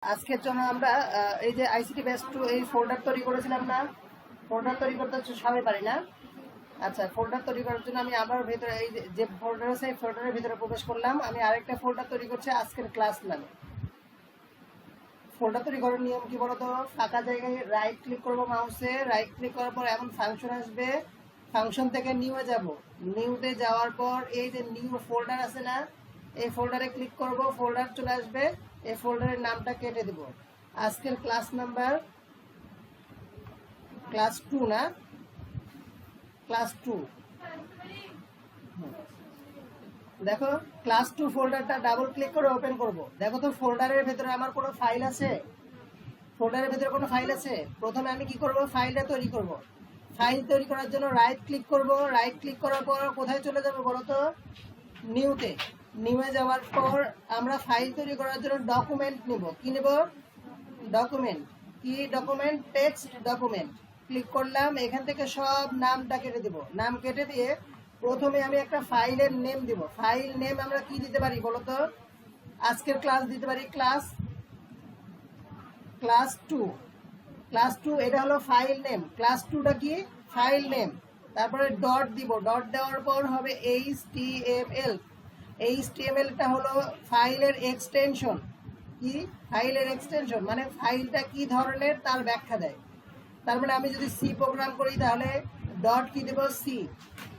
আজকের জন্য আমরা এই যে আইসিটি বেস 2 এই ফোল্ডার তৈরি করেছিলাম না। ফোল্ডার তৈরি করতে সবাই পারি না। আচ্ছা, ফোল্ডার তৈরি করার জন্য আমি আবার ভেতরে এই যে ফোল্ডার আছে এই ফোল্ডারের ভিতরে প্রবেশ করলাম। আমি আরেকটা ফোল্ডার তৈরি করছি আজকের ক্লাস নামে। ফোল্ডার তৈরি করার নিয়ম কি বলতো, ফাঁকা জায়গায় রাইট ক্লিক করবো, মাউসে রাইট ক্লিক করার পর এমন ফাংশন আসবে, ফাংশন থেকে নিউয়ে যাব। নিউতে যাওয়ার পর এই যে নিউ ফোল্ডার আছে না, এই ফোল্ডারে ক্লিক করব, ফোল্ডার চলে আসবে। এই ফোল্ডারের নামটা কেটে দেব। আজকের ক্লাস নাম্বার ক্লাস 2 না, ক্লাস 2। দেখো ক্লাস 2 ফোল্ডারটা ডাবল ক্লিক করে ওপেন করব। দেখো তো ফোল্ডারের ভেতরে আমার কোনো ফাইল আছে? ফোল্ডারের ভেতরে কোনো ফাইল আছে? প্রথমে আমি কি করব, ফাইলটা তৈরি করব। ফাইল তৈরি করার জন্য রাইট ক্লিক করব। রাইট ক্লিক করার পর কোথায় চলে যাব বলো তো? নিউতে। নিউয়ে যাওয়ার পর আমরা ফাইল তৈরি করার জন্য ডকুমেন্ট নিব। কি নেব? ডকুমেন্ট। কি ডকুমেন্ট? Text document. ক্লিক করলাম, এখান থেকে সব নামটা কেটে দেব। নাম কেটে দিয়ে প্রথমে আমি একটা ফাইলের নেম দিব। ফাইল নেম আমরা কি দিতে পারি বলো তো? আজকের ক্লাস দিতে পারি ক্লাস 2। ক্লাস 2 এটা হলো ফাইল নেম। ক্লাস 2টা কি? File name. তারপরে ডট দিব। ডট দেওয়ার পর হবে HTML। HTMLটা হলো ফাইলের এক্সটেনশন। কি? ফাইলের এক্সটেনশন মানে ফাইলটা কি ধরনের তার ব্যাখ্যা দেয়। তার মানে আমি যদি সি প্রোগ্রাম করি তাহলে ডট কি দেবো? সি।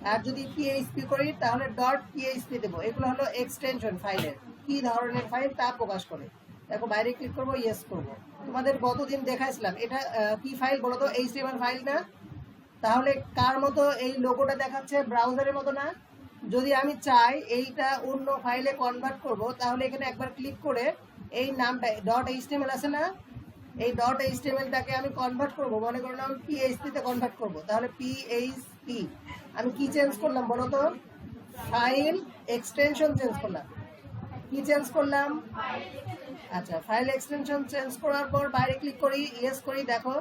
আর যদি পিএইচপি করি তাহলে ডট পিএইচপি দেবো। এগুলো হলো এক্সটেনশন ফাইলের কি ধরনের ফাইল তা প্রকাশ করে। দেখো বাইরে ক্লিক করবো, ইয়েস করবো। তোমাদের গতদিন দেখাইছিলাম এটা কি ফাইল বলো তো? HTML ফাইল না? তাহলে কার মতো এই লোগোটা দেখাচ্ছে? ব্রাউজারের মতো না? যদি আমি চাই এইটা অন্য ফাইলে কনভার্ট করব, তাহলে এখানে একবার ক্লিক করে এই নামটা ডট এইচটিএমএল আছে না, এই ডট এইচটিএমএলটাকে আমি কনভার্ট করব। মনে করলাম পিএইচপি তে কনভার্ট করব, তাহলে পিএইচপি আমি কি চেঞ্জ করলাম বলো তো? ফাইল এক্সটেনশন চেঞ্জ করলাম। কি চেঞ্জ করলাম? আচ্ছা, ফাইল এক্সটেনশন চেঞ্জ করার পর বাইরে ক্লিক করি, ইয়েস করি। দেখো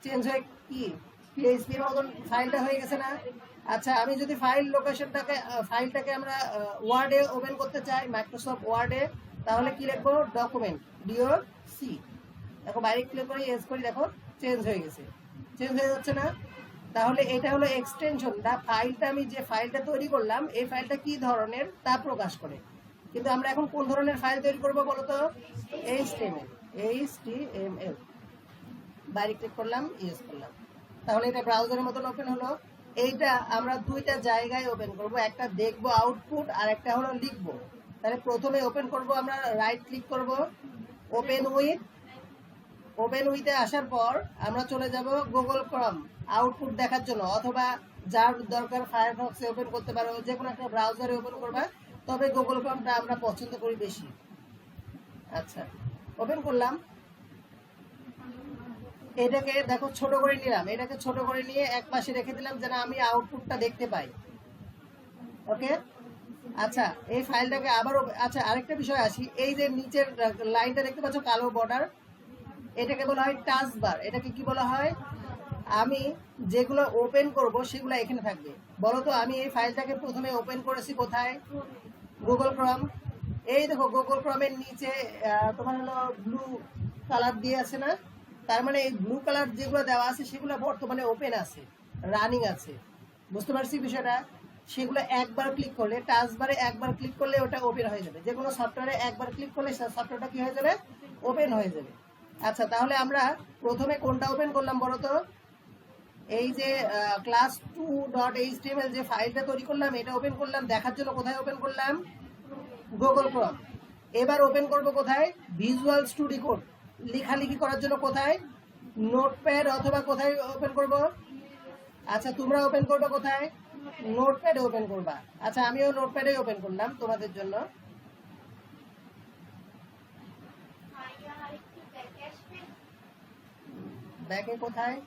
চেঞ্জ হয়ে কি পিএইচপির মতন ফাইলটা হয়ে গেছে না? আচ্ছা, আমি যদি ফাইলটাকে আমরা ওয়ার্ডে ওপেন করতে চাই, মাইক্রোসফট ওয়ার্ডে, তাহলে কি লিখবো? ডকুমেন্ট ডিওর সি। দেখো বাইরে ক্লিক করি, ইয়েস করি, দেখো চেঞ্জ হয়ে গেছে। চেঞ্জ হয়ে যাচ্ছে না? তাহলে এটা হলো এক্সটেনশন। ফাইলটা আমি যে ফাইলটা তৈরি করলাম এই ফাইলটা কি ধরনের তা প্রকাশ করে। কিন্তু আমরা এখন কোন ধরনের ফাইল তৈরি করবো বলো তো? HTML। বাইরে ক্লিক করলাম, ইউজ করলাম। তাহলে এটা ব্রাউজারের মতন ওপেন হলো। এইটা আমরা দুইটা জায়গায় ওপেন করব, একটা দেখবো আউটপুট আর একটা হলো লিখবো। তাহলে প্রথমে ওপেন করব, আমরা রাইট ক্লিক করব, ওপেন উইথ। ওপেন উইথে আসার পর আমরা চলে যাব গুগল ক্রোম আউটপুট দেখার জন্য, অথবা যার দরকার ফায়ারফক্সে ওপেন করতে পারো, যে কোনো একটা ব্রাউজারে ওপেন করবা, তবে গুগল ক্রোমটা আমরা পছন্দ করি বেশি। আচ্ছা, ওপেন করলাম। এটাকে দেখো ছোট করে নিলাম, এটাকে ছোট করে নিয়ে এক পাশে রেখে দিলাম যেন আমি আউটপুটটা দেখতে পাই। ওকে। আচ্ছা, এই ফাইলটাকে আবার আচ্ছা আরেকটা বিষয় আসি। এই যে নিচের লাইনটা দেখতে পাচ্ছ কালো বর্ডার, এটাকে বলা হয় টাচ বার। এটাকে কি বলা হয়? আমি যেগুলো ওপেন করব সেগুলো এখানে থাকবে। বলো তো আমি এই ফাইলটাকে প্রথমে ওপেন করেছি কোথায়? Google Chrome. এই দেখো গুগল ক্রোমের নিচে তোমার হলো ব্লু কালার দিয়ে আছে না? তার মানে এই ব্লু কালার যেগুলো দেওয়া আছে সেগুলো বর্তমানে ওপেন আছে, রানিং আছে। বুঝতে পারছি বিষয়টা? সেগুলো একবার ক্লিক করলে, টাচ বারে একবার ক্লিক করলে ওটা ওপেন হয়ে যাবে। যে কোনো সফটওয়্যারে একবার ক্লিক করলে সফটওয়্যারটা কি হয়ে যাবে? ওপেন হয়ে যাবে। আচ্ছা, তাহলে আমরা প্রথমে কোনটা ওপেন করলাম বলো তো? এই যে ক্লাস 2.html যে ফাইলটা তৈরি করলাম এটা ওপেন করলাম। দেখার জন্য কোথায় ওপেন করলাম? Google Chrome. এবার ওপেন করব কোথায়? Visual studio code. লেখালেখি করার জন্য কোথায়? নোটপ্যাড, অথবা কোথায় ওপেন করব? আচ্ছা, তোমরা ওপেন করবে কোথায়? নোটপ্যাডে ওপেন করবা। আচ্ছা, আমিও নোটপ্যাডে ওপেন করলাম তোমাদের জন্য। ব্যাকে কোথায়?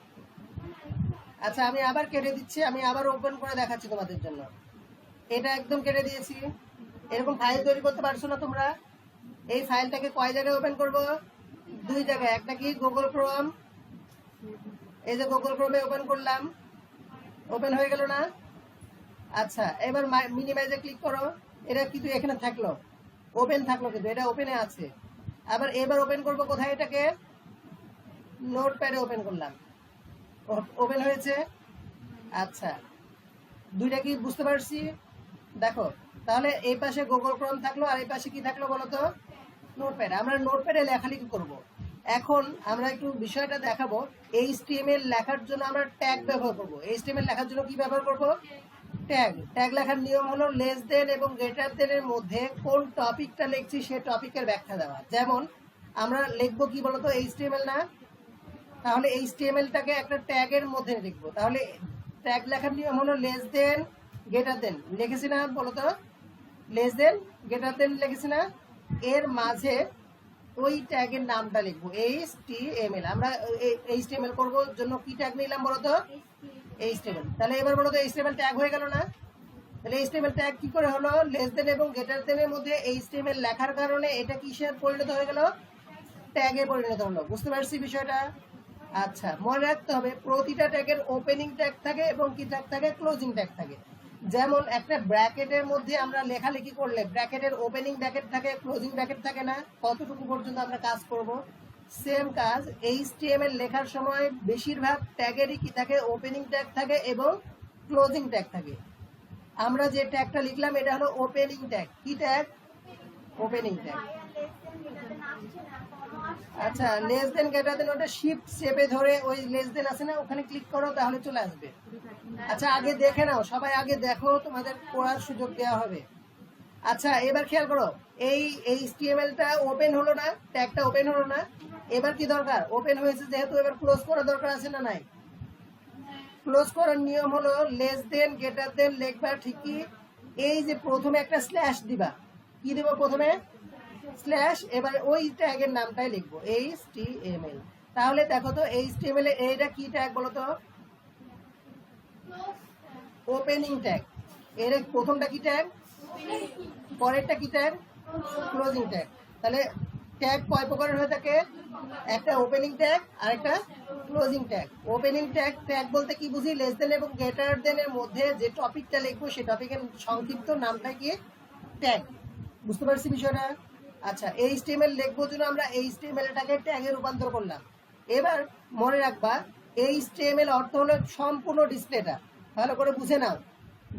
আচ্ছা, আমি আবার কেটে দিচ্ছি, আমি আবার ওপেন করে দেখাচ্ছি তোমাদের জন্য। এটা একদম কেটে দিয়েছি। এরকম ফাইল তৈরি করতে পারছো না তোমরা? এই ফাইলটাকে কয় জায়গায় ওপেন করব? দুই জায়গায়। একটা কি? Google Chrome. এই যে গুগল ক্রোমে ওপেন করলাম, ওপেন হয়ে গেল না? আচ্ছা, এবার মিনিমাইজে ক্লিক করো। এটা কিন্তু এখানে থাকলো, ওপেন থাকলো, কিন্তু এটা ওপেনে আছে। আবার এবার ওপেন করব কোথায়, এটাকে নোটপ্যাডে ওপেন করলাম, ওপেন হয়েছে। আচ্ছা, দুইটা কি বুঝতে পারছি? দেখো, তাহলে এই পাশে গুগল ক্রোম থাকলো আর এই পাশে কি থাকলো বলো তো, নোটপ্যাড। আমরা নোটপ্যাডে লেখালেখি করব। এখন আমরা একটু বিষয়টা দেখাবো। এইচটিএমএল লেখার জন্য আমরা ট্যাগ ব্যবহার করব। এইচটিএমএল লেখার জন্য কি ব্যবহার করব? ট্যাগ। ট্যাগ লেখার নিয়ম হলো লেস দেন এবং গ্রেটার দেন এর মধ্যে কোন টপিকটা লিখছি সেই টপিকের ব্যাখ্যা দেওয়া। যেমন আমরা লিখবো কি বলতো, এইচটিএমএল না, তাহলে এইচটিএমএলটাকে একটা ট্যাগের মধ্যে লিখবো। তাহলে ট্যাগ লেখার নিয়ম হলো লেস দেন গ্রেটার দেন, লিখেছি না বলতো, লেস দেন গ্রেটার দেন লিখেছি না, এর মাঝে ওই ট্যাগের নামটা লিখবো এইচটিএমএল। আমরা এইচটিএমএল করব জন্য কি ট্যাগ নিলাম বলতো, এইচটিএমএল। তাহলে এবার বলতো এইচটিএমএল ট্যাগ হয়ে গেল না? তাহলে এইচটিএমএল ট্যাগ কি করে হলো, লেস দেন এবং গ্রেটার দেন এর মধ্যে এইচটিএমএল লেখার কারণে এটা কিসের পরিণত হয়ে গেল, ট্যাগে পরিণত হলো। বুঝতে পারছি বিষয়টা? আচ্ছা, মনে রাখতে হবে প্রতিটা ট্যাগের ওপেনিং ট্যাগ থাকে এবং কি ট্যাগ থাকে, ক্লোজিং ট্যাগ থাকে। যেমন একটা ব্র্যাকেটের মধ্যে আমরা লেখালেখি করলে ব্র্যাকেটের ওপেনিং ব্র্যাকেট থাকে, ক্লোজিং ব্র্যাকেট থাকে না, কতটুকু পর্যন্ত আমরা কাজ করব। সেম কাজ এইচটিএমএল লেখার সময় বেশিরভাগ ট্যাগেরই কি থাকে, ওপেনিং ট্যাগ থাকে এবং ক্লোজিং ট্যাগ থাকে। আমরা যে ট্যাগটা লিখলাম এটা হলো ওপেনিং ট্যাগ। কি ট্যাগ? Opening tag. আচ্ছা, লেস দেন গ্রেটার দেন ওটা শিফট চেপে ধরে ওই লেস দেন আছে না, ওখানে ক্লিক করো তাহলে চলে আসবে। আচ্ছা, আগে দেখে নাও, সবাই আগে দেখো, তোমাদের পড়ার সুযোগ দেওয়া হবে। আচ্ছা, এবার খেয়াল করো, এই এইচটিএমএলটা ওপেন হলো না, ট্যাগটা ওপেন হলো না। এবার কি দরকার? ওপেন হয়েছে যেহেতু এবার ক্লোজ করা দরকার আছে না নাই? ক্লোজ করার নিয়ম হলো লেস দেন গ্রেটার দেন লিখবা ঠিকই, এই যে প্রথমে একটা স্ল্যাশ দিবা। কি দেবো প্রথমে? স্ল্যাশ। এবার ওই ট্যাগের নামটাই লিখবো এইচটিএমএল। তাহলে দেখো তো এইচটিএমএল এর এইটা কি ট্যাগ বলো তো, ওপেনিং ট্যাগ। এর প্রথমটা কি ট্যাগ, পরেরটা কি ট্যাগ, ক্লোজিং ট্যাগ। তাহলে ট্যাগ কয় প্রকারের হয়ে থাকে, একটা ওপেনিং ট্যাগ আর একটা closing tag. Opening tag, tag বলতে কি বুঝি, লেস দেন এবং গ্রেটার দেন এর মধ্যে যে টপিকটা লিখবো সেই টপিকের সংক্ষিপ্ত নামটা কি, ট্যাগ। বুঝতে পারছি বিষয়টা? আচ্ছা, এইচটিএমএল লিখবো জন্য আমরা এইচটিএমএলটাকে ট্যাগে রূপান্তর করলাম। এবার মনে রাখবা এইচটিএমএল অর্থ হলো সম্পূর্ণ ডিসপ্লেটা। ভালো করে বুঝে নাও,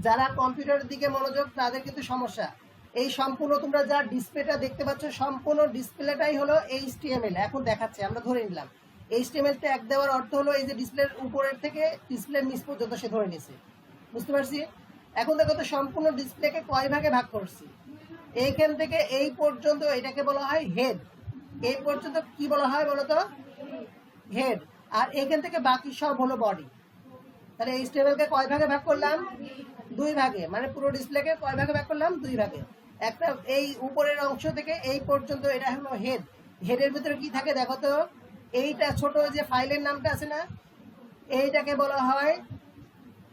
যারা কম্পিউটারের দিকে মনোযোগ তাদের কিন্তু সমস্যা। এই সম্পূর্ণ তোমরা যা ডিসপ্লেটা দেখতে পাচ্ছ সম্পূর্ণ ডিসপ্লেটাই হলো এইচটিএমএল। এখন দেখাচ্ছে, আমরা ধরে নিলাম এইচটিএমএল ট্যাগ দেওয়ার অর্থ হলো এই যে ডিসপ্লের উপরের থেকে ডিসপ্লের নিচ পর্যন্ত সে ধরে নিয়েছে। বুঝতে পারছি? এখন দেখো তো সম্পূর্ণ ডিসপ্লেকে কয় ভাগে ভাগ করছি। এইখান থেকে এই পর্যন্ত এটাকে বলা হয় হেড। এই পর্যন্ত কি বলা হয় বলতো, হেড। আর এখান থেকে বাকি সব হলো বডি। তাহলে এইচটিএমএলকে কয় ভাগে ভাগ করলাম, দুই ভাগে। মানে পুরো ডিসপ্লেকে কয় ভাগে ভাগ করলাম, দুই ভাগে। একটা এই উপরের অংশ থেকে এই পর্যন্ত এটা হলো হেড। হেডের ভিতরে কি থাকে দেখো তো, এইটা ছোট যে ফাইলের নামটা আছে না, এইটাকে বলা হয়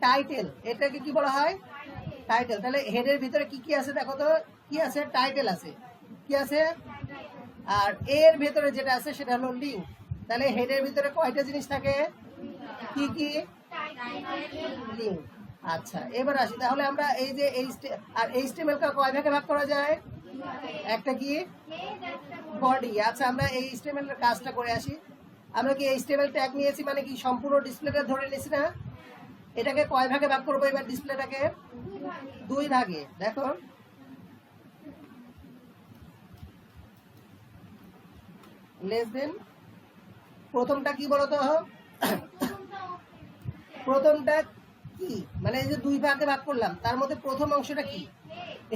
টাইটেল। এটাকে কি বলা হয়, টাইটেল। তাহলে হেডের ভিতরে কি কি আছে দেখো তো, কি আছে, টাইটেল আছে, কি আছে, আর এর ভিতরে যেটা আছে সেটা হলো লিঙ্ক। তাহলে হেডের ভিতরে কয়টা জিনিস থাকে, কি কি, লিঙ্ক। আচ্ছা, এবার আসি তাহলে আমরা এই যে এইচটিএমএল কে কয় ভাগে ভাগ করা যায়, একটা কি, বডি। আচ্ছা, আমরা এই এইচটিএমএল এর কাজটা করে আসি। আমরা কি এইচটিএমএল ট্যাগ নিয়েছি মানে কি সম্পূর্ণ ডিসপ্লেটা ধরে নিয়েছি না? এটাকে কয় ভাগে ভাগ করবো এবার, ডিসপ্লেটাকে দুই ভাগে। দেখো, লেস দেন, প্রথমটা কি বলতো, প্রথমটা কি মানে এই যে দুই ভাগে ভাগ করলাম তার মধ্যে প্রথম অংশটা কি,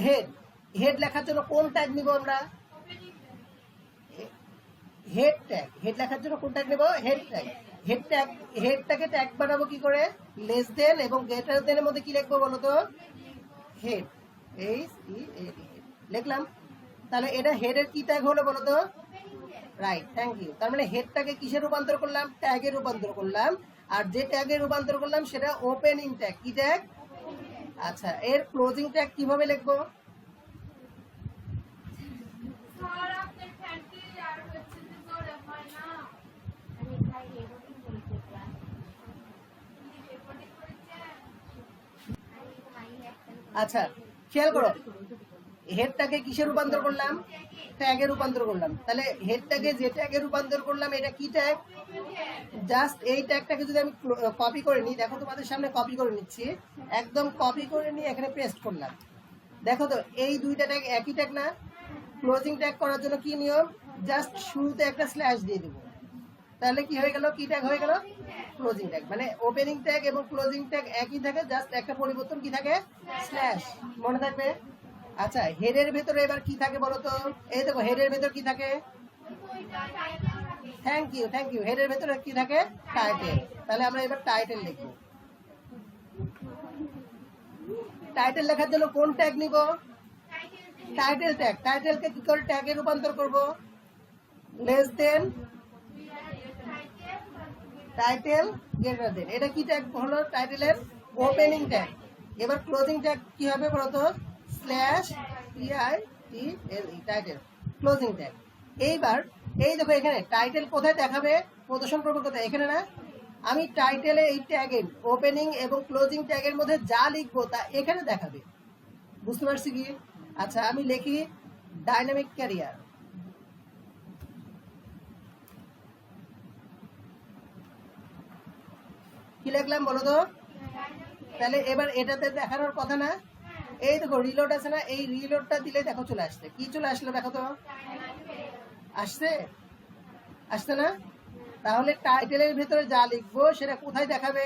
হেড। হেড লেখার জন্য কোন ট্যাগ নিব আমরা, হেড ট্যাগ। হেড লেখার জন্য কোন ট্যাগ নেব, হেড ট্যাগ। হেড ট্যাগ, হেডটাকে ট্যাগ বানাবো কি করে, লেস দেন এবং গ্রেটার দেন এর মধ্যে কি লিখবো বলতো, হেড, HEAD লিখলাম। তাহলে এটা হেডের কি ট্যাগ হলো বলতো, রাইট, থ্যাংক ইউ। তার মানে হেডটাকে কিসে রূপান্তর করলাম, ট্যাগে রূপান্তর করলাম। আর যে ট্যাগে রূপান্তর করলাম সেটা ওপেনিং ট্যাগ। কি ট্যাগ? আচ্ছা, এর ক্লোজিং ট্যাগ কিভাবে লিখবো, আচ্ছা খেয়াল করো, হেডটাকে কিসে রূপান্তর করলাম? ট্যাগে রূপান্তর করলাম। তাহলে হেডটাকে যে ট্যাগে রূপান্তর করলাম এটা কি ট্যাগ? জাস্ট এই ট্যাগটাকে যদি আমি কপি করে নিই, দেখো তোমাদের সামনে কপি করে নিচ্ছি, একদম কপি করে নিয়ে এখানে পেস্ট করলাম। দেখো তো এই দুইটা ট্যাগ একই ট্যাগ না? ক্লোজিং ট্যাগ করার জন্য কি নিয়ম? জাস্ট শুরুতে একটা স্ল্যাশ দিয়ে দেবো, তাহলে কি হয়ে গেল? কি ট্যাগ হয়ে গেল? Closing tag. মানে ওপেনিং ট্যাগ এবং ক্লোজিং ট্যাগ একই থাকে, জাস্ট একটা পরিবর্তন কি থাকে? স্ল্যাশ। মনে থাকবে? আচ্ছা, হেডের ভেতরে এবার কি থাকে বলো তো? এই দেখো হেডের ভেতর কি থাকে? Thank you. হেডের ভেতরে কি থাকে? টাইটেল। তাহলে আমরা এবার টাইটেল লিখব। টাইটেল লেখার জন্য কোন ট্যাগ নিব? Title tag. টাইটেলকে কি করে ট্যাগে রূপান্তর করব? লেস দেন টাইটেল গ্রেটার দেন। এটা কি ট্যাগ হলো? টাইটেলের ওপেনিং ট্যাগ। এবার ক্লোজিং ট্যাগ কি হবে বলতো? Slash TITLE, title closing tag. এইবার এই দেখো এখানে টাইটেল কোথায় দেখাবে? প্রদর্শন করবো কোথায়? এখানে না? আমি টাইটেলে এই ট্যাগের ওপেনিং এবং ক্লোজিং ট্যাগের মধ্যে যা লিখবো তা এখানে দেখাবে। বুঝতে পারছি কি? আচ্ছা, আমি লিখি ডাইনামিক ক্যারিয়ার। কি লিখলাম বলো তো? তাহলে এবার এটাতে দেখানোর কথা না? এই দেখো রিলোড আছে না? এই রিলোডটা দিলে দেখো চলে আসছে। কি চলে আসলো দেখো তো? আসছে? আসছে না? তাহলে টাইটেলের ভেতরে যা লিখবো সেটা কোথায় দেখাবে?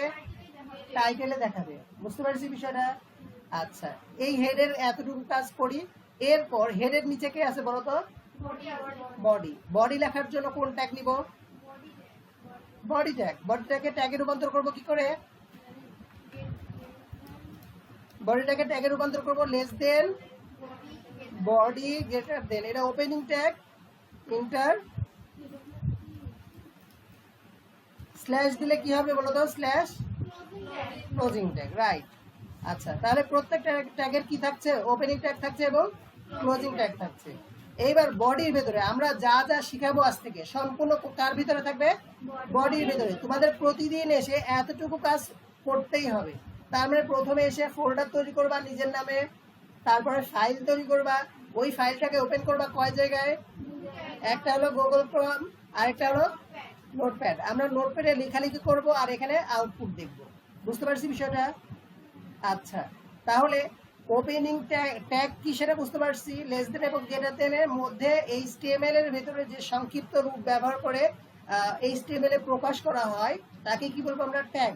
টাইটেলে দেখাবে। বুঝতে পারছি বিষয়টা? আচ্ছা, এই হেডের এতটুকু কাজ করি। এরপর হেডের নিচে কে আছে বলো তো? বডি। বডি লেখার জন্য কোন ট্যাগ নিব? Body tag. বডিটাকে ট্যাগে রূপান্তর করব কি করে? বডিটাকে ট্যাগে রূপান্তর করব লেস দেন বডি গ্রেটার দেন। এটা ওপেনিং ট্যাগ, ইন্টার স্ল্যাশ দিলে কি হবে বলো তো? Slash closing tag. রাইট। আচ্ছা, তাহলে প্রত্যেকটা ট্যাগের কি থাকছে? ওপেনিং ট্যাগ থাকছে এবং ক্লোজিং ট্যাগ থাকছে। এইবার বডির ভেতরে আমরা যা যা শিখাবো আজ থেকে সম্পূর্ণ কার ভিতরে থাকবে? বডির ভেতরে। তোমাদের প্রতিদিন এসে এতটুকু কাজ করতেই হবে। তার মানে প্রথমে এসে ফোল্ডার তৈরি করবা নিজের নামে, তারপরে ফাইল তৈরি করবা। ওই ফাইলটাকে ওপেন করবা কয় জায়গায়? একটা হলো গুগল ক্রোম, আরেকটা হলো নোটপ্যাড। আমরা নোটপ্যাডে লেখালেখি করব আর এখানে আউটপুট দেখব। বুঝতে পারছি বিষয়টা? আচ্ছা, তাহলে ওপেনিং ট্যাগ কি সেটা বুঝতে পারছি। লেস দেন এবং গ্রেটার দেনের মধ্যে HTML এর ভেতরে যে সংক্ষিপ্ত রূপ ব্যবহার করে HTML এ প্রকাশ করা হয় তাকে কি বলবো আমরা? ট্যাগ।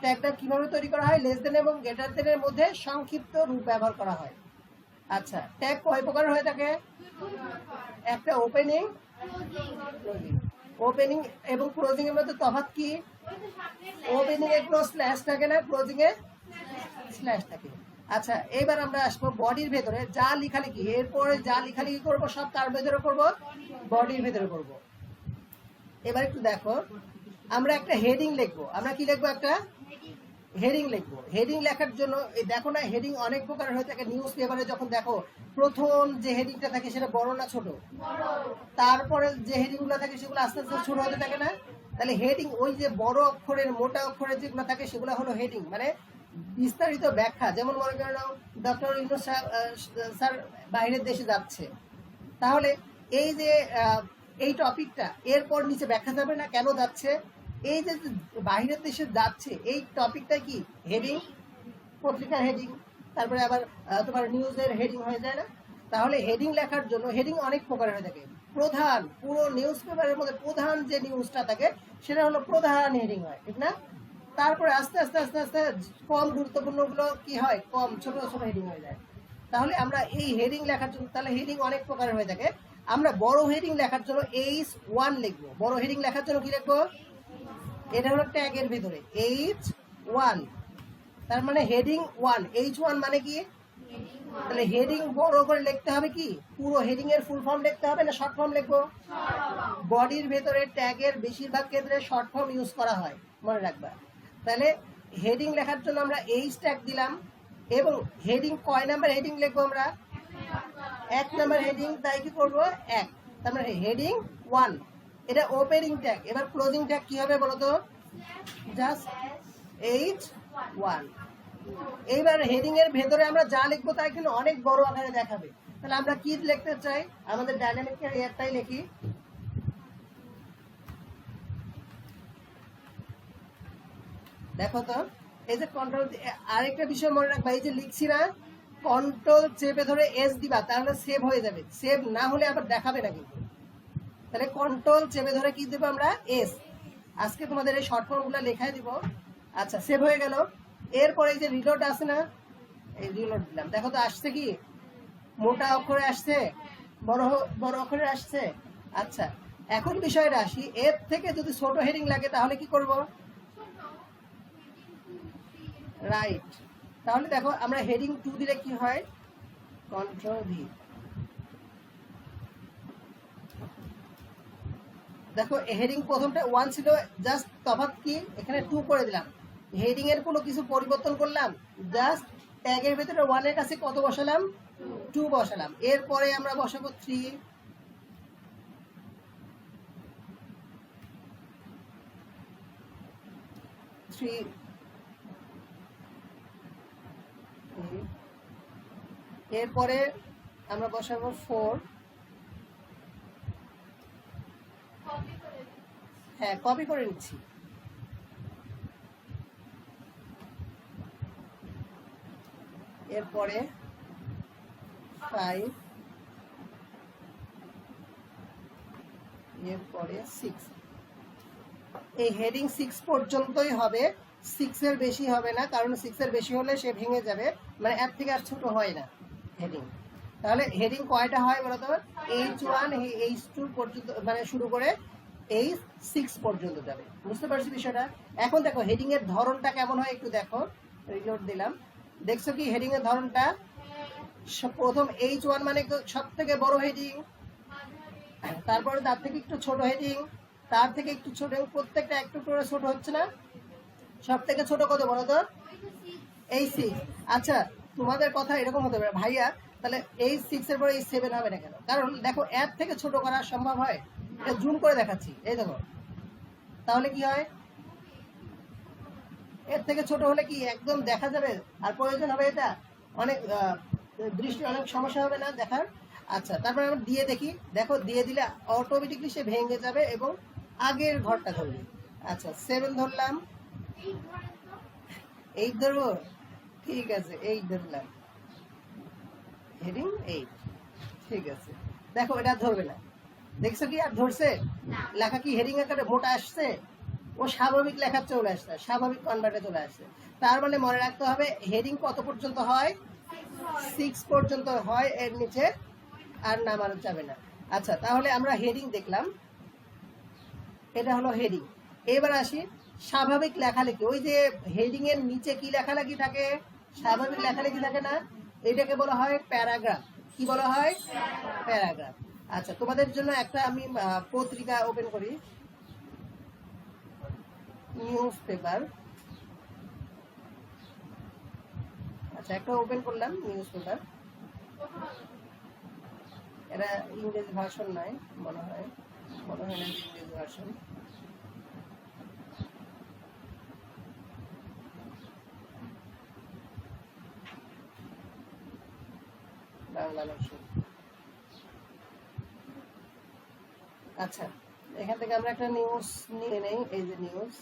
ট্যাগটা কিভাবে তৈরি করা হয়? লেস দেন এবং গ্রেটার দেনের মধ্যে সংক্ষিপ্ত রূপ ব্যবহার করা হয়। আচ্ছা, ট্যাগ কয় প্রকার হয়ে থাকে? একটা ওপেনিং, ওপেনিং এবং ক্লোজিং এর মধ্যে তফাৎ কি? ওপেনিং এ কোনো স্ল্যাশ থাকে না, ক্লোজিং এ স্ল্যাশ থাকে। আচ্ছা, এবার আমরা আসবো বডির ভেতরে যা লেখালেখি। এরপরে যা লেখালেখি করবো সব কার ভেতরে করবো? বডির ভেতরে করবো। এবার একটু দেখো, আমরা একটা হেডিং লিখবো। আমরা কি লিখবো? একটা হেডিং লিখবো। হেডিং লেখার জন্য দেখো না, হেডিং অনেক প্রকারের হয়ে থাকে। নিউজ পেপারে যখন দেখো প্রথম যে হেডিংটা থাকে সেটা বড় না ছোট? তারপরে যে হেডিংগুলো থাকে সেগুলো আস্তে আস্তে ছোট হতে থাকে না? তাহলে হেডিং ওই যে বড় অক্ষরের মোটা অক্ষরের যেগুলো থাকে সেগুলো হলো হেডিং, মানে বিস্তারিত ব্যাখ্যা। যেমন মনে করেন ডক্টর ইউনূস স্যার বাইরের দেশে যাচ্ছে, তাহলে এই যে এই টপিকটা এরপর নিচে ব্যাখ্যা যাবে না কেন যাচ্ছে। এই যে বাইরের দেশে যাচ্ছে এই টপিকটা কি? হেডিং, পত্রিকার হেডিং। তারপরে আবার তোমার নিউজের হেডিং হয়ে যায় না? তাহলে হেডিং লেখার জন্য হেডিং অনেক প্রকারের হয়ে থাকে। প্রধান, পুরো নিউজ পেপারের মধ্যে প্রধান যে নিউজটা থাকে সেটা হলো প্রধান হেডিং হয়, ঠিক না? তারপরে আস্তে আস্তে আস্তে আস্তে কম গুরুত্বপূর্ণগুলো কি হয়? কম ছোট ছোট হেডিং হয়ে যায়। তাহলে আমরা এই হেডিং লেখার জন্য, তাহলে হেডিং অনেক প্রকারের হয়ে থাকে। আমরা বড় হেডিং লেখার জন্য H1 লিখবো। বড় হেডিং লেখার জন্য কি লিখবো? এটা হলো ট্যাগের ভিতরে H1, তার মানে হেডিং 1। H1 মানে কি? তাহলে হেডিং বড় করে লিখতে হবে কি? পুরো হেডিং এর ফুল ফর্ম লিখতে হবে না শর্ট ফর্ম লিখবো? বডির ভেতরে ট্যাগের বেশিরভাগ ক্ষেত্রে শর্ট ফর্ম ইউজ করা হয়, মনে রাখবা। তাহলে হেডিং লেখার জন্য আমরা H ট্যাগ দিলাম। এবং হেডিং কয় নাম্বার হেডিং লিখবো আমরা? 1 নাম্বার হেডিং। তাই কি করবো? 1। তার মানে হেডিং 1, এটা ওপেনিং ট্যাগ। এবার ক্লোজিং ট্যাগ কি হবে বলো তো? Just H1। এইবার হেডিং এর ভেতরে আমরা যা লিখবো তাই কিন্তু অনেক বড় আকারে দেখাবে। তাহলে আমরা কি লিখতে চাই, আমাদের ডাইনামিক ক্যারিয়ারটাই লিখি। দেখো তো এই যে কন্ট্রোল, আরেকটা বিষয় মনে রাখবা, এই যে লিখছি না, কন্ট্রোল চেপে ধরে এস দিবা, তাহলে সেভ হয়ে যাবে। সেভ না হলে আবার দেখাবে না কিন্তু। তাহলে কন্ট্রোল চেপে ধরে কি দেবো আমরা, এস। আজকে তোমাদের এই শর্ট ফর্ম গুলা লেখাই দিব। আচ্ছা, সেভ হয়ে গেল। এরপরে এই যে রিলোড আছে না, এই রিলোড দিলাম। দেখো তো আসছে কি, মোটা অক্ষরে আসছে, বড় অক্ষরে আসছে। আচ্ছা, এখন বিষয়টা আসি, এর থেকে যদি ছোট হেডিং লাগে তাহলে কি করব, রাইট। তাহলে দেখো আমরা হেডিং 2 দিলে কি হয়, কন্ট্রোল ভি। দেখো হেডিং প্রথমটা 1 ছিল, জাস্ট তফাৎ কি এখানে 2 করে দিলাম। হেডিং এর কোনো কিছু পরিবর্তন করলাম, জাস্ট ট্যাগের ভিতরে 1 এর কাছে কত বসালাম, 2 বসালাম। এরপরে আমরা বসাবো 3, এরপরে আমরা বসাবো 4। হ্যাঁ, কপি করে নিচ্ছি। এরপরে 5, এরপরে 6। এই হেডিং 6 পর্যন্তই হবে, 6 এর বেশি হবে না, কারণ 6 এর বেশি হলে সে ভেঙে যাবে, মানে এর থেকে আর ছোট হয় না হেডিং। তাহলে হেডিং কয়টা হয় বলতো, H1 H2 পর্যন্ত, মানে শুরু করে H6 পর্যন্ত যাবে। বুঝতে পারছি বিষয়টা? এখন দেখো হেডিং এর ধরনটা কেমন হয় একটু দেখো। রিলোড দিলাম, দেখছো কি হেডিং এর ধরনটা, প্রথম H1 মানে সব থেকে বড় হেডিং, তারপরে তার থেকে একটু ছোট হেডিং, তার থেকে একটু ছোট, প্রত্যেকটা একটু করে ছোট হচ্ছে না। সব থেকে ছোট কত বলো তো, H6। আচ্ছা, তোমাদের কথা এরকম হতে পারে, ভাইয়া তাহলে H6 এর পরে H7 হবে না কেন? কারণ দেখো এর থেকে ছোট করা সম্ভব হয়, এটা জুম করে দেখাচ্ছি, এই দেখো। তাহলে কি হয়, এর থেকে ছোট হলে কি একদম দেখা যাবে, আর প্রয়োজন হবে এটা অনেক দৃষ্টি অনেক সমস্যা হবে না দেখার। আচ্ছা, তারপরে আমরা দিয়ে দেখি, দেখো দিয়ে দিলে অটোমেটিকলি সে ভেঙে যাবে এবং আগের ঘরটা ধরবে। আচ্ছা, 7 ধরলাম, 8 ধরবো, ঠিক আছে 8 ধরলাম, হেডিং 8, ঠিক আছে। দেখো এটা ধরবে না, দেখছো কি আর ধরছে, লেখা কি হেডিং আকারে মোটা আসছে, ও স্বাভাবিক লেখা চলে আসছে, স্বাভাবিক কনভার্টে চলে আসছে। তার মানে মনে রাখতে হবে হেডিং কত পর্যন্ত হয়, 6 পর্যন্ত হয়, এর নিচে আর নামানো যাবে না। আচ্ছা, তাহলে আমরা হেডিং দেখলাম, এটা হলো হেডিং। এবার আসি স্বাভাবিক লেখালেখি। ওই যে হেডিং এর নিচে কি লেখালেখি থাকে, স্বাভাবিক লেখালেখি থাকে না, এটাকে বলা হয় প্যারাগ্রাফ। কি বলা হয়, প্যারাগ্রাফ। আচ্ছা, তোমাদের জন্য একটা আমি পত্রিকা ওপেন করি, নিউজ পেপার। আচ্ছা, একটা ওপেন করলাম নিউজ পেপার, এটা ইংরেজি ভার্সন নয় মনে হয় না, ইংরেজি ভার্সন। বাংলা ভার্সন। আচ্ছা, এখান থেকে আমরা একটা নিউজ নিয়ে নেই, এই যে নিউজ।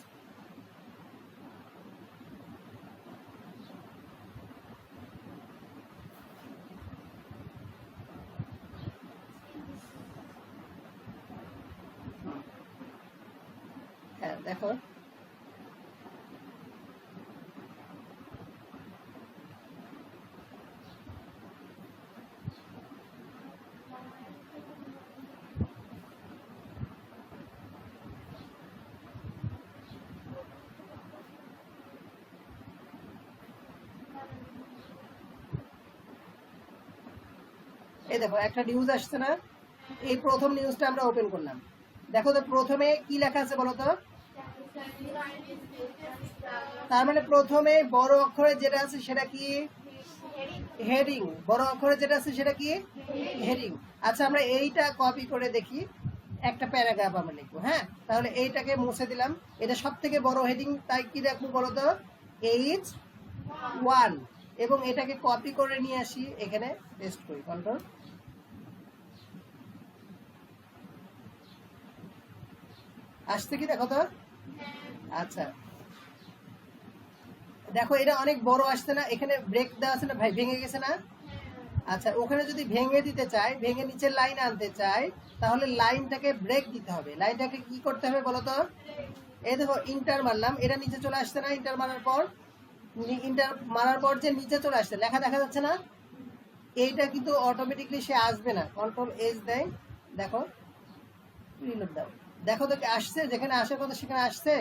হ্যাঁ, দেখো এই দেখো একটা নিউজ আসছে না, এই প্রথম নিউজটা আমরা ওপেন করলাম। দেখো তো প্রথমে কি লেখা আছে বলো তো, তার মানে প্রথমে বড় অক্ষরে যেটা আছে সেটা কি, হেডিং। বড় অক্ষরে যেটা আছে সেটা কি, হেডিং। আচ্ছা, আমরা এইটা কপি করে দেখি, একটা প্যারাগ্রাফ আমরা লিখবো। হ্যাঁ, তাহলে এইটাকে মুছে দিলাম, এটা সব থেকে বড় হেডিং, তাই কি রাখবো বলো তো, H1, এবং এটাকে কপি করে নিয়ে আসি, এখানে পেস্ট করি, কন্ট্রোল আসছে কি দেখো তো। আচ্ছা দেখো এটা অনেক বড় আসছে না, এখানে ব্রেক দেওয়া আছে না ভাই, ভেঙে গেছে না। আচ্ছা ওখানে যদি ভেঙে দিতে চাই, ভেঙে নিচের লাইন আনতে চাই, তাহলে লাইনটাকে ব্রেক দিতে হবে। লাইনটাকে কি করতে হবে বলো তো। এই দেখো ইন্টার মারলাম, এটা নিচে চলে আসছে না। ইন্টার মারার পর, ইন্টার মারার পর যে নিচে চলে আসছে, লেখা দেখা যাচ্ছে না। এইটা কিন্তু অটোমেটিকলি সে আসবে না, কন্ট্রোল এস দেয়, দেখো রিলোড দাও, দেখো তো আসছে, যেখানে আসার কথা সেখানে আসছে,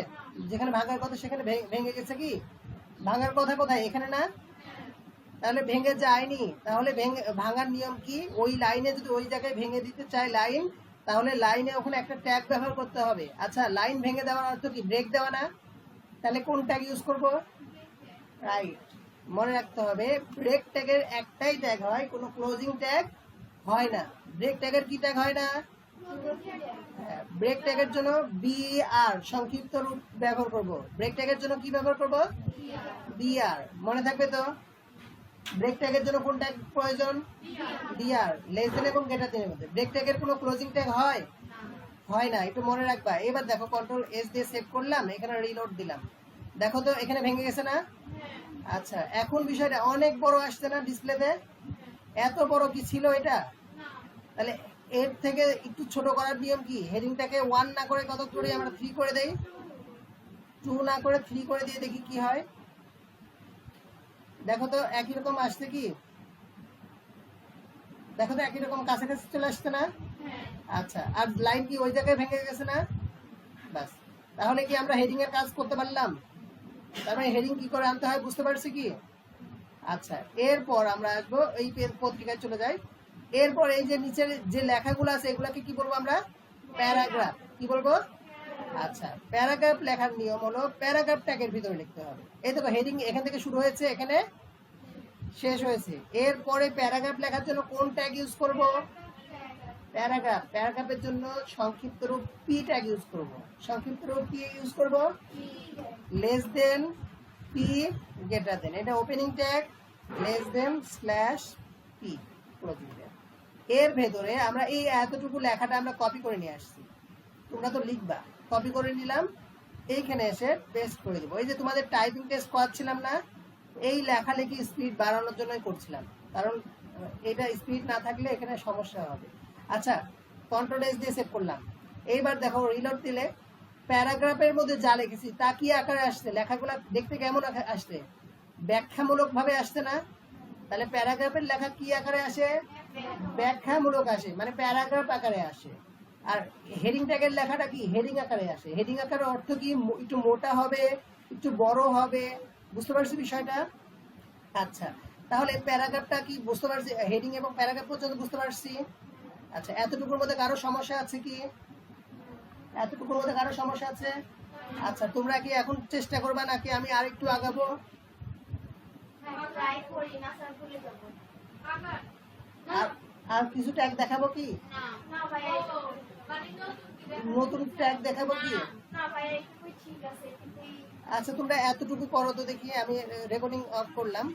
যেখানে ভাঙার কথা সেখানে ভেঙে গেছে কি। ভাঙার কথা কোথায়, এখানে না। তাহলে ভেঙে যায়নি, তাহলে ভাঙার নিয়ম কি, ওই লাইনে যদি ওই জায়গায় ভেঙে দিতে চায় লাইন, তাহলে লাইনে ওখানে একটা ট্যাগ ব্যবহার করতে হবে। আচ্ছা লাইন ভেঙে দেওয়ার অর্থ কি, ব্রেক দেওয়া না। তাহলে কোন ট্যাগ ইউজ করব, রাইট। মনে রাখতে হবে ব্রেক ট্যাগের একটাই ট্যাগ হয়, কোনো ক্লোজিং ট্যাগ হয় না। ব্রেক ট্যাগের কি ট্যাগ হয় না, ব্রেক ট্যাগের জন্য বিআর সংক্ষিপ্ত রূপ ব্যবহার করব। ব্রেক ট্যাগের জন্য কি ব্যবহার করব, বিআর। মনে থাকবে তো। ব্রেক ট্যাগের জন্য কোন ট্যাগ প্রয়োজন, বিআর, লেস দেন এবং গ্রেটার দেনের মধ্যে। ব্রেক ট্যাগের কোনো ক্লোজিং ট্যাগ হয়, হয় না, একটু মনে রাখবা। এবার দেখো কন্ট্রোল এস দিয়ে সেভ করলাম, এখানে রিলোড দিলাম, দেখো তো এখানে ভেঙে গেছে না। আচ্ছা এখন বিষয়টা অনেক বড় আসছে না ডিসপ্লেতে, এত বড় কি ছিল এটা। তাহলে এর থেকে একটু ছোট করার নিয়ম কি, হেডিংটাকে 1 না করে কত করে আমরা 3 করে দেই, 2 না করে 3 করে দিয়ে দেখি কি হয়। দেখো তো একই রকম আসছে কি, দেখো তো একই রকম কাছাকাছি চলে আসছে না। আচ্ছা আর লাইন কি ওই জায়গায় ভেঙে গেছে না, বাস। তাহলে কি আমরা হেডিং এর কাজ করতে পারলাম। তার মানে হেডিং কি করে আনতে হয় বুঝতে পারছি কি। আচ্ছা এরপর আমরা আসবো এই পত্রিকায় চলে যাই। এরপর এই যে নিচের যে লেখাগুলো আছে এগুলাকে কি বলবো আমরা, প্যারাগ্রাফ। কি বলবো, আচ্ছা প্যারাগ্রাফ লেখার নিয়ম হলো প্যারাগ্রাফ ট্যাগের ভিতরে লিখতে হবে। এই দেখো হেডিং এখান থেকে শুরু হয়েছে, এখানে শেষ হয়েছে। এরপরে প্যারাগ্রাফ লেখার জন্য কোন ট্যাগ ইউজ করব, প্যারাগ্রাফ। প্যারাগ্রাফের জন্য সংক্ষিপ্ত রূপ পি ট্যাগ ইউজ করব। সংক্ষিপ্ত রূপ কি ইউজ করব, less than, P, greater than. এটা opening tag, less than slash P closing tag. এর ভেতরে আমরা এই এতটুকু লেখাটা আমরা কপি করে নিয়ে আসছি, তোমরা তো লিখবা। কপি করে নিলাম, এইখানে এসে পেস্ট করে দেবো। এই যে তোমাদের টাইপিং টেস্ট করাচ্ছিলাম না, এই লেখালেখি স্পিড বাড়ানোর জন্যই করছিলাম, কারণ এটা স্পিড না থাকলে এখানে সমস্যা হবে। আচ্ছা কন্ট্রোল এস দিয়ে সেভ করলাম। এইবার দেখো রিলোড দিলে প্যারাগ্রাফের মধ্যে যা লিখেছি তা কি আকারে আসছে, লেখাগুলো দেখতে কেমন আসছে, ব্যাখ্যামূলক ভাবে আসছে না। তাহলে প্যারাগ্রাফের লেখা কি আকারে আসে, ব্যাখ্যামূলক আসে, মানে প্যারাগ্রাফ আকারে আসে। আর হেডিং ট্যাগের লেখাটা কি, হেডিং আকারে আসে। হেডিং আকারের অর্থ কি, একটু মোটা হবে, একটু বড় হবে, বুঝতে পারছি বিষয়টা। আচ্ছা তাহলে প্যারাগ্রাফটা কি বুঝতে পারছি, হেডিং এবং প্যারাগ্রাফ পর্যন্ত বুঝতে পারছি। আচ্ছা এতটুকুর মধ্যে কারো সমস্যা আছে কি, এতটুকুর মধ্যে কারো সমস্যা আছে। আচ্ছা তোমরা কি এখন চেষ্টা করবা নাকি আমি আর একটু আগাবো। আর কিছু ট্যাগ দেখাবো কি, নতুন ট্যাগ দেখাবো কি। আচ্ছা তোমরা এতটুকু করো তো দেখি, আমি রেকর্ডিং অফ করলাম।